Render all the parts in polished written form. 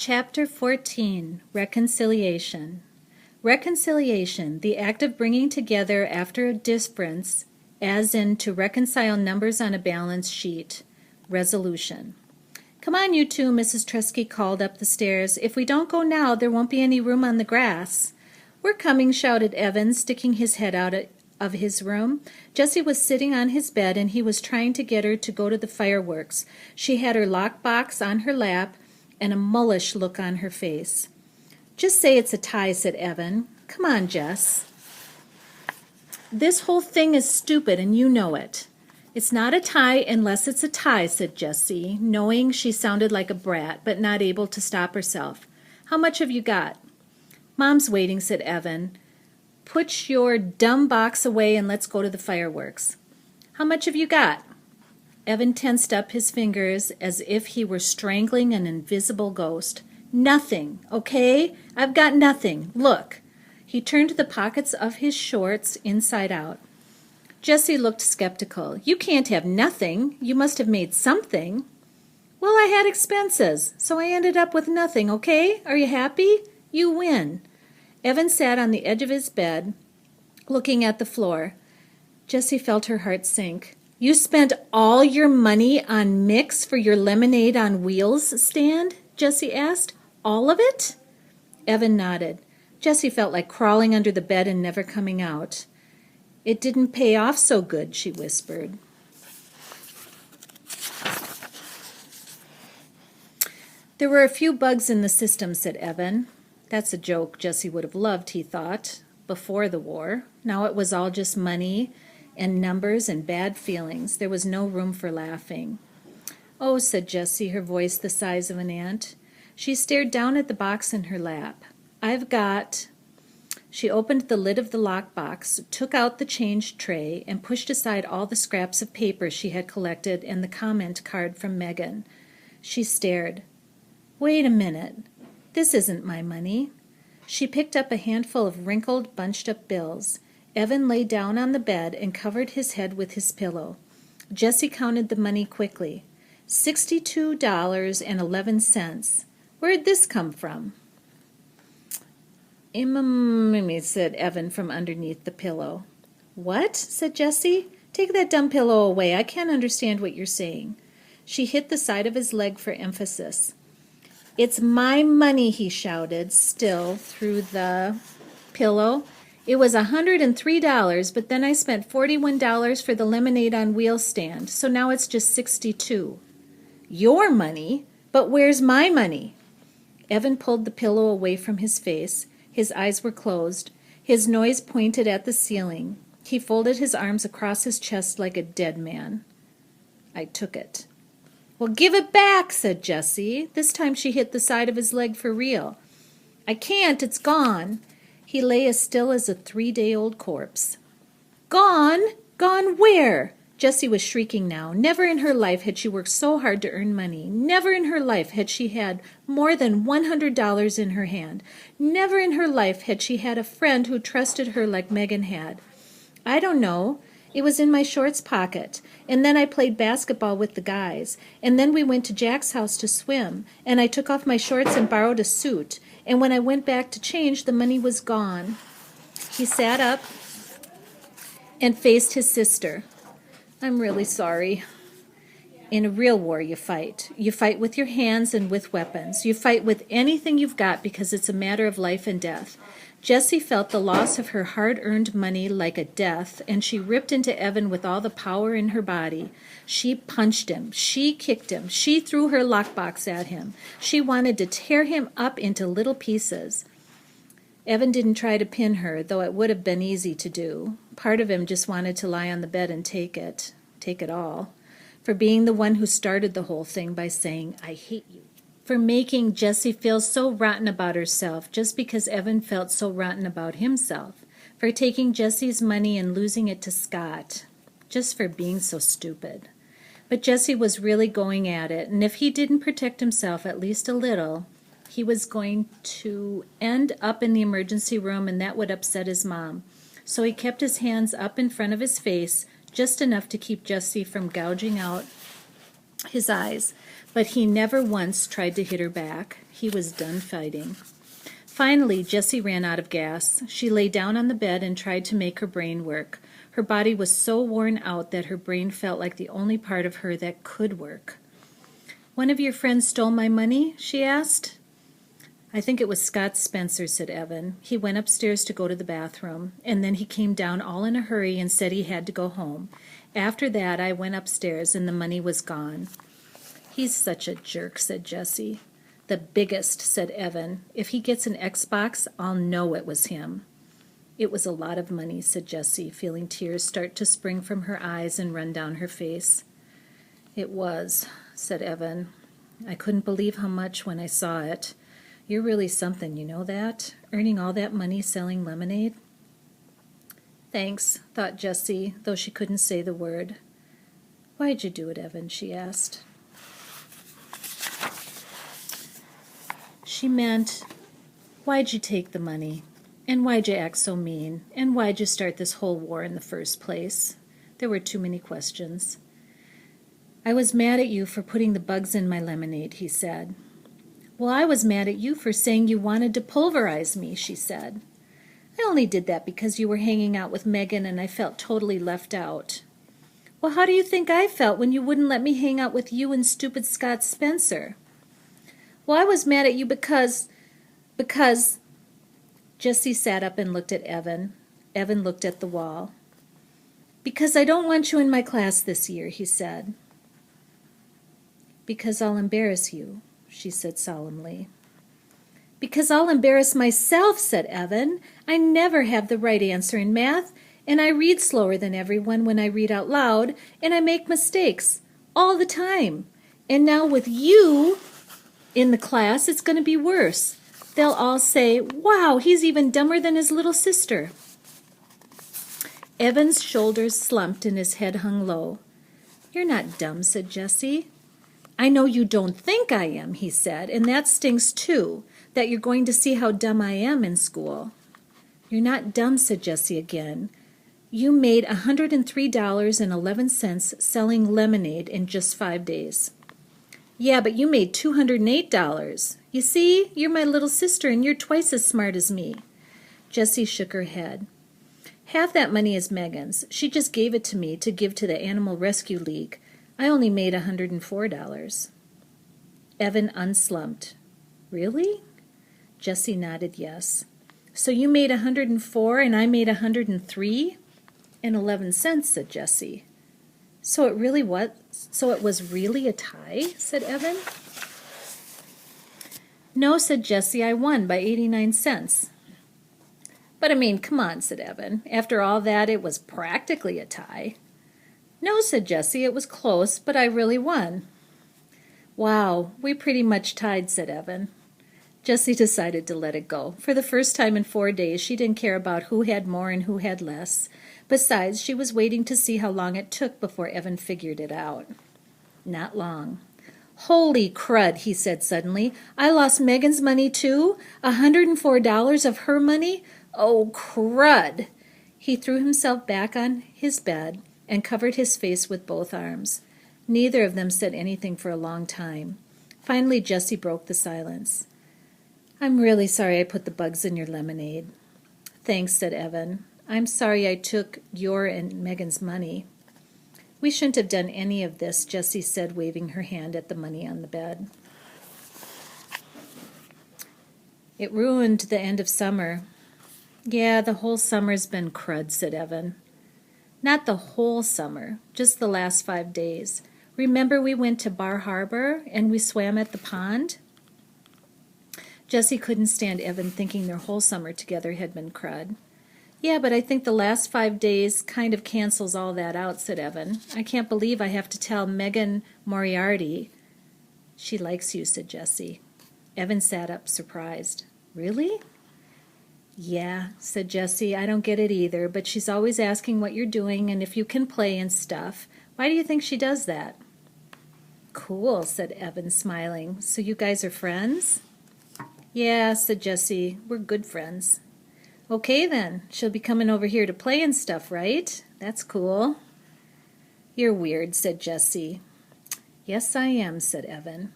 Chapter 14, Reconciliation. Reconciliation, the act of bringing together after a difference, as in to reconcile numbers on a balance sheet. Resolution. Come on, you two, Mrs. Tresky called up the stairs. If we don't go now, there won't be any room on the grass. We're coming, shouted Evan, sticking his head out of his room. Jessie was sitting on his bed, and he was trying to get her to go to the fireworks. She had her lockbox on her lap and a mullish look on her face. Just say it's a tie, said Evan. Come on, Jess. This whole thing is stupid, and you know it. It's not a tie unless it's a tie, said Jessie, knowing she sounded like a brat, but not able to stop herself. How much have you got? Mom's waiting, said Evan. Put your dumb box away and let's go to the fireworks. How much have you got? Evan tensed up his fingers as if he were strangling an invisible ghost. Nothing, okay? I've got nothing. Look. He turned the pockets of his shorts inside out. Jessie looked skeptical. You can't have nothing. You must have made something. Well, I had expenses, so I ended up with nothing, okay? Are you happy? You win. Evan sat on the edge of his bed, looking at the floor. Jessie felt her heart sink. You spent all your money on mix for your lemonade on wheels stand? Jessie asked. All of it? Evan nodded. Jessie felt like crawling under the bed and never coming out. It didn't pay off so good, she whispered. There were a few bugs in the system, said Evan. That's a joke Jessie would have loved, he thought, before the war. Now it was all just money and numbers and bad feelings. There was no room for laughing. Oh, said Jessie, her voice the size of an ant. She stared down at the box in her lap. I've got... She opened the lid of the lockbox, took out the change tray, and pushed aside all the scraps of paper she had collected and the comment card from Megan. She stared. Wait a minute. This isn't my money. She picked up a handful of wrinkled, bunched-up bills. Evan lay down on the bed and covered his head with his pillow. Jessie counted the money quickly. $62.11. Where'd this come from? Said Evan from underneath the pillow. What? Said Jessie. Take that dumb pillow away. I can't understand what you're saying. She hit the side of his leg for emphasis. It's my money, he shouted, still through the pillow. It was $103, but then I spent $41 for the lemonade on wheel stand, so now it's just $62. Your money? But where's my money? Evan pulled the pillow away from his face. His eyes were closed. His nose pointed at the ceiling. He folded his arms across his chest like a dead man. I took it. Well, give it back, said Jessie. This time she hit the side of his leg for real. I can't, it's gone. He lay as still as a 3-day-old corpse. Gone? Gone where? Jessie was shrieking now. Never in her life had she worked so hard to earn money. Never in her life had she had more than $100 in her hand. Never in her life had she had a friend who trusted her like Megan had. I don't know. It was in my shorts pocket, and then I played basketball with the guys, and then we went to Jack's house to swim, and I took off my shorts and borrowed a suit, and when I went back to change, the money was gone. He sat up and faced his sister. I'm really sorry. In a real war, you fight. You fight with your hands and with weapons. You fight with anything you've got because it's a matter of life and death. Jessie felt the loss of her hard-earned money like a death, and she ripped into Evan with all the power in her body. She punched him. She kicked him. She threw her lockbox at him. She wanted to tear him up into little pieces. Evan didn't try to pin her, though it would have been easy to do. Part of him just wanted to lie on the bed and take it all, for being the one who started the whole thing by saying, I hate you. For making Jessie feel so rotten about herself just because Evan felt so rotten about himself, for taking Jessie's money and losing it to Scott, just for being so stupid. But Jessie was really going at it, and if he didn't protect himself at least a little, he was going to end up in the emergency room, and that would upset his mom. So he kept his hands up in front of his face, just enough to keep Jessie from gouging out his eyes. But he never once tried to hit her back. He was done fighting. Finally, Jessie ran out of gas. She lay down on the bed and tried to make her brain work. Her body was so worn out that her brain felt like the only part of her that could work. "One of your friends stole my money?" she asked. "I think it was Scott Spencer," said Evan. "He went upstairs to go to the bathroom, and then he came down all in a hurry and said he had to go home. After that, I went upstairs, and the money was gone." "He's such a jerk," said Jessie. "The biggest," said Evan. "If he gets an Xbox, I'll know it was him." "It was a lot of money," said Jessie, feeling tears start to spring from her eyes and run down her face. "It was," said Evan. "I couldn't believe how much when I saw it. You're really something, you know that? Earning all that money selling lemonade." "Thanks," thought Jessie, though she couldn't say the word. "Why'd you do it, Evan?" she asked. She meant, why'd you take the money? And why'd you act so mean? And why'd you start this whole war in the first place? There were too many questions. "I was mad at you for putting the bugs in my lemonade," he said. "Well, I was mad at you for saying you wanted to pulverize me," she said. "I only did that because you were hanging out with Megan and I felt totally left out." "Well, how do you think I felt when you wouldn't let me hang out with you and stupid Scott Spencer?" "Well, I was mad at you because... Jessie sat up and looked at Evan. Evan looked at the wall. "Because I don't want you in my class this year," he said. "Because I'll embarrass you," she said solemnly. "Because I'll embarrass myself," said Evan. "I never have the right answer in math, and I read slower than everyone when I read out loud, and I make mistakes all the time. And now with you in the class, it's going to be worse. They'll all say, 'Wow, he's even dumber than his little sister.'" Evan's shoulders slumped and his head hung low. "You're not dumb," said Jessie. "I know you don't think I am," he said, "and that stings too, that you're going to see how dumb I am in school." "You're not dumb," said Jessie again. "You made $103.11 selling lemonade in just 5 days." "Yeah, but you made $208. You see, you're my little sister and you're twice as smart as me." Jessie shook her head. "Half that money is Megan's. She just gave it to me to give to the Animal Rescue League. I only made $104. Evan unslumped. "Really?" Jessie nodded yes. "So you made $104 and I made $103.11, said Jessie. So it was really a tie?" said Evan. "No," said Jessie, "I won by 89 cents. "But I mean, come on," said Evan. "After all that, it was practically a tie." "No," said Jessie, "it was close, but I really won." "Wow, we pretty much tied," said Evan. Jessie decided to let it go. For the first time in 4 days, she didn't care about who had more and who had less. Besides, she was waiting to see how long it took before Evan figured it out. Not long. "Holy crud," he said suddenly. "I lost Megan's money too? $104 of her money? Oh, crud." He threw himself back on his bed and covered his face with both arms. Neither of them said anything for a long time. Finally, Jessie broke the silence. "I'm really sorry I put the bugs in your lemonade." "Thanks," said Evan. "I'm sorry I took your and Megan's money." "We shouldn't have done any of this," Jessie said, waving her hand at the money on the bed. "It ruined the end of summer." "Yeah, the whole summer's been crud," said Evan. "Not the whole summer, just the last 5 days. Remember we went to Bar Harbor and we swam at the pond?" Jessie couldn't stand Evan thinking their whole summer together had been crud. "Yeah, but I think the last 5 days kind of cancels all that out," said Evan. "I can't believe I have to tell Megan Moriarty." "She likes you," said Jessie. Evan sat up, surprised. "Really?" "Yeah," said Jessie. "I don't get it either, but she's always asking what you're doing and if you can play and stuff. Why do you think she does that?" "Cool," said Evan, smiling. "So you guys are friends?" "Yeah," said Jessie. "We're good friends." "Okay, then. She'll be coming over here to play and stuff, right? That's cool." "You're weird," said Jessie. Yes, I am, said Evan.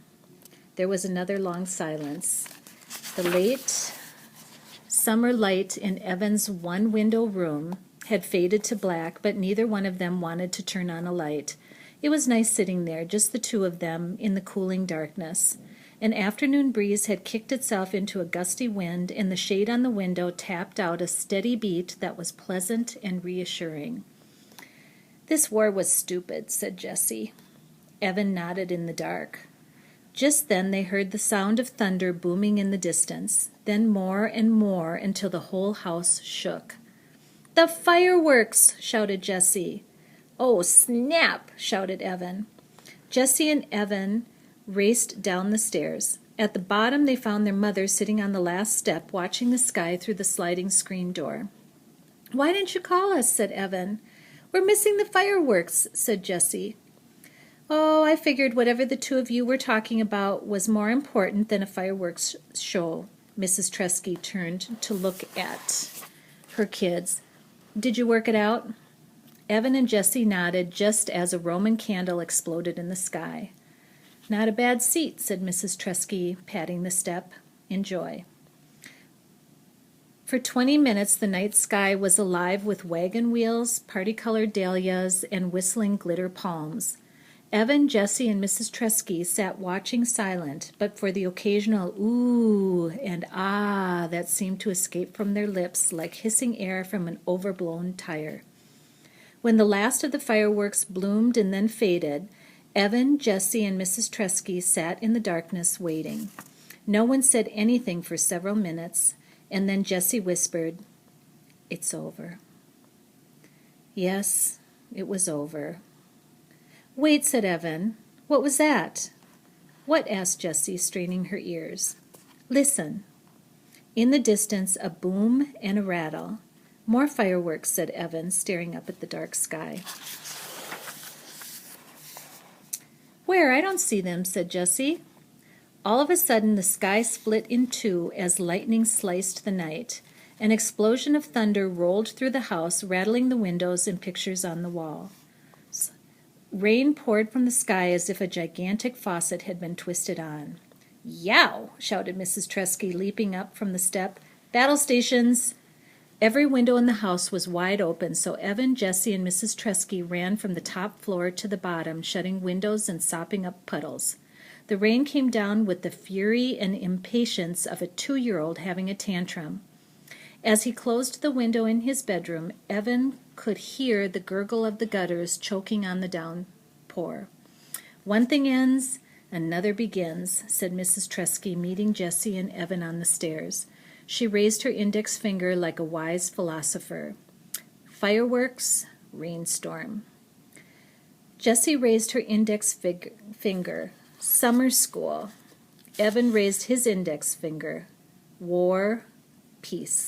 There was another long silence. The late summer light in Evan's one-window room had faded to black, but neither one of them wanted to turn on a light. It was nice sitting there, just the two of them, in the cooling darkness. An afternoon breeze had kicked itself into a gusty wind, and the shade on the window tapped out a steady beat that was pleasant and reassuring. This war was stupid, said Jessie. Evan nodded in the dark. Just then they heard the sound of thunder booming in the distance, then more and more until the whole house shook. "The fireworks!" shouted Jessie. "Oh, snap!" shouted Evan. Jessie and Evan raced down the stairs. At the bottom they found their mother sitting on the last step, watching the sky through the sliding screen door. "Why didn't you call us?" said Evan. "We're missing the fireworks," said Jessie. "Oh, I figured whatever the two of you were talking about was more important than a fireworks show." Mrs. Tresky turned to look at her kids. "Did you work it out?" Evan and Jessie nodded just as a Roman candle exploded in the sky. "Not a bad seat," said Mrs. Tresky, patting the step. "Enjoy." For 20 minutes the night sky was alive with wagon wheels, party-colored dahlias, and whistling glitter palms. Evan, Jessie, and Mrs. Tresky sat watching silent, but for the occasional ooh and ah that seemed to escape from their lips like hissing air from an overblown tire. When the last of the fireworks bloomed and then faded, Evan, Jessie, and Mrs. Tresky sat in the darkness waiting. No one said anything for several minutes, and then Jessie whispered, "It's over." Yes, it was over. "Wait," said Evan. "What was that?" "What?" asked Jessie, straining her ears. "Listen." In the distance, a boom and a rattle. "More fireworks," said Evan, staring up at the dark sky. "Where? I don't see them," said Jessie. All of a sudden, the sky split in two as lightning sliced the night. An explosion of thunder rolled through the house, rattling the windows and pictures on the wall. Rain poured from the sky as if a gigantic faucet had been twisted on. "Yow!" shouted Mrs. Tresky, leaping up from the step. "Battle stations!" Every window in the house was wide open, so Evan, Jessie, and Mrs. Tresky ran from the top floor to the bottom, shutting windows and sopping up puddles. The rain came down with the fury and impatience of a 2-year-old having a tantrum. As he closed the window in his bedroom, Evan could hear the gurgle of the gutters choking on the downpour. "One thing ends, another begins," said Mrs. Tresky, meeting Jessie and Evan on the stairs. She raised her index finger like a wise philosopher. "Fireworks, rainstorm." Jessie raised her index finger. "Summer school." Evan raised his index finger. "War, peace."